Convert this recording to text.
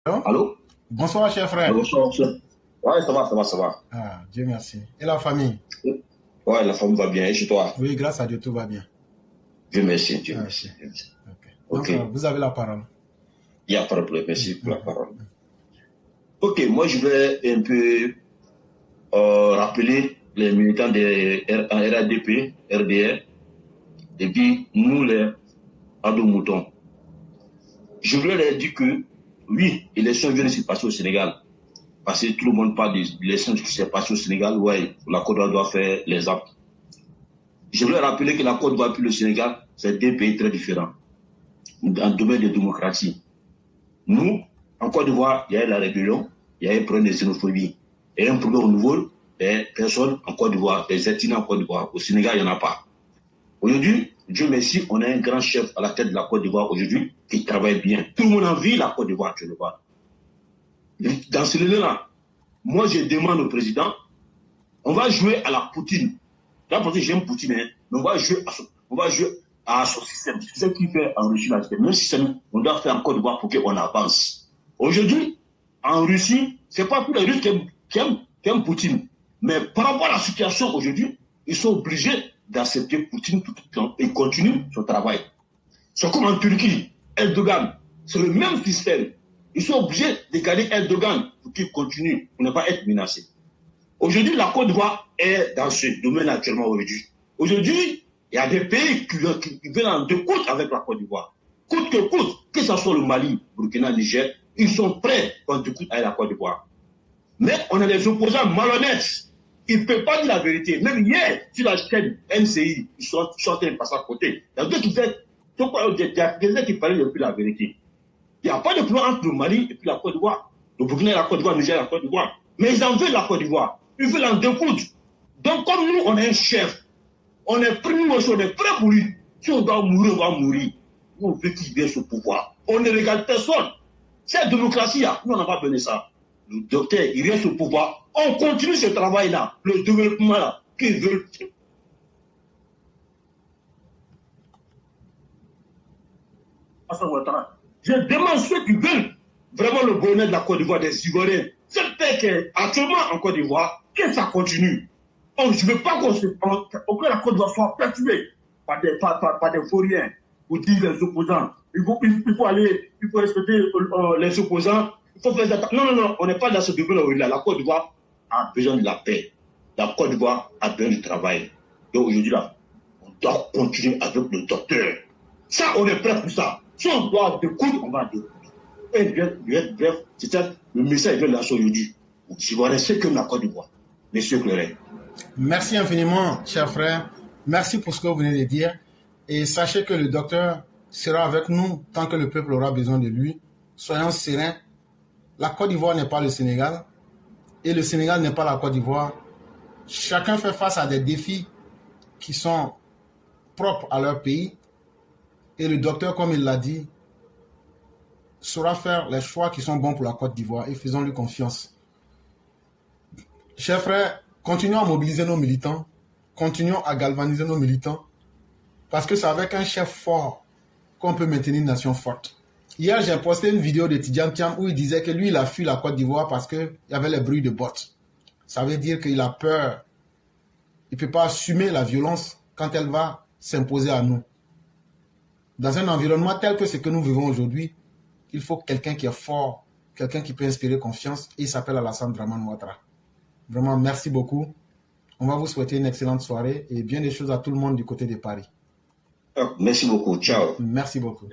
Allô? Allô? Bonsoir, cher frère. Bonsoir, monsieur. Ouais, ça va. Ah, Dieu merci. Et la famille? Ouais, la famille va bien. Et chez toi? Oui, grâce à Dieu, tout va bien. Dieu merci, Dieu Ah, merci. ok. Dieu merci. Ok. Ok, Donc, vous avez la parole. il n'y a pas de problème. Merci pour la parole. Ok, moi je vais un peu rappeler les militants de RADP, RDR, et puis nous les Ado-Moutons. Je voulais leur dire que, oui, l'élection vient de se passer au Sénégal. Parce que tout le monde parle de l'élection qui s'est passée au Sénégal, ouais, la Côte d'Ivoire doit faire les actes. Je voulais rappeler que la Côte d'Ivoire et le Sénégal, c'est deux pays très différents en domaine de démocratie. Nous, en Côte d'Ivoire, il y a eu la rébellion, il y a eu un problème de xénophobie. Il y a un problème au niveau des personnes en Côte d'Ivoire, des ethnies en Côte d'Ivoire. Au Sénégal, il n'y en a pas. Aujourd'hui, Dieu merci, on a un grand chef à la tête de la Côte d'Ivoire aujourd'hui qui travaille bien. Tout le monde envie la Côte d'Ivoire, tu le vois. Dans ce lieu-là, moi je demande au président, on va jouer à la Poutine. Là, parce que j'aime Poutine, hein, mais on va jouer à son système. C'est ce qui fait en Russie, là, le même système, on doit faire en Côte d'Ivoire pour qu'on avance. Aujourd'hui, en Russie, c'est pas tous les Russes qui aiment Poutine. Mais par rapport à la situation aujourd'hui, ils sont obligés d'accepter Poutine tout le temps et continuer son travail. C'est comme en Turquie, Erdogan, c'est le même système. Ils sont obligés de garder Erdogan pour qu'il continue, pour ne pas être menacé. Aujourd'hui, la Côte d'Ivoire est dans ce domaine actuellement aujourd'hui. Aujourd'hui, il y a des pays qui viennent en deux côtes avec la Côte d'Ivoire. Coûte, que ce soit le Mali, Burkina, Niger, ils sont prêts quand du coup avec la Côte d'Ivoire. Mais on a des opposants malhonnêtes. Ils ne peuvent pas dire la vérité. Même hier, sur la chaîne NCI, ils sont en train de passer à côté. Il y a d'autres qui parlaient depuis la vérité. Il n'y a pas de plan entre le Mali et puis la Côte d'Ivoire. Le Burkina, la Côte d'Ivoire, le Niger, la Côte d'Ivoire. Mais ils en veulent la Côte d'Ivoire. Ils veulent en découdre. Donc, comme nous, on est un chef, on est prêt pour lui. Si on doit mourir, on va mourir. Nous, on veut qu'il vienne au pouvoir. On ne regarde personne. Cette démocratie, nous, on n'a pas besoin de ça. Le docteur, il reste au pouvoir. On continue ce travail-là, le développement-là, qu'ils veulent. Je demande ceux qui veulent vraiment le bonheur de la Côte d'Ivoire, des Ivoiriens. C'est peut-être qu'actuellement en Côte d'Ivoire, que ça continue. Je ne veux pas que la Côte d'Ivoire soit perturbée par des vauriens ou dire les opposants. Il faut respecter les opposants. Il faut faire ça. Non, on n'est pas dans ce domaine-là. La Côte d'Ivoire a besoin de la paix. La Côte d'Ivoire a besoin du travail. Donc aujourd'hui, là, on doit continuer avec le docteur. Ça, on est prêt pour ça. Si on doit découdre, on va découdre. Et bref, c'est ça le message de la aujourd'hui. Si vous restez comme la Côte d'Ivoire, Monsieur Claret. Merci infiniment, cher frère. Merci pour ce que vous venez de dire. Et sachez que le docteur sera avec nous tant que le peuple aura besoin de lui. Soyons sereins. La Côte d'Ivoire n'est pas le Sénégal. Et le Sénégal n'est pas la Côte d'Ivoire. Chacun fait face à des défis qui sont propres à leur pays. Et le docteur, comme il l'a dit, saura faire les choix qui sont bons pour la Côte d'Ivoire et faisons-lui confiance. Chers frères, continuons à mobiliser nos militants, continuons à galvaniser nos militants, parce que c'est avec un chef fort qu'on peut maintenir une nation forte. Hier, j'ai posté une vidéo de Tidjane Thiam où il disait que lui, il a fui la Côte d'Ivoire parce qu'il y avait les bruits de bottes. Ça veut dire qu'il a peur. Il ne peut pas assumer la violence quand elle va s'imposer à nous. Dans un environnement tel que ce que nous vivons aujourd'hui, il faut quelqu'un qui est fort, quelqu'un qui peut inspirer confiance, et il s'appelle Alassane Dramane Ouattara. Vraiment, merci beaucoup. On va vous souhaiter une excellente soirée et bien des choses à tout le monde du côté de Paris. Merci beaucoup. Ciao. Merci beaucoup.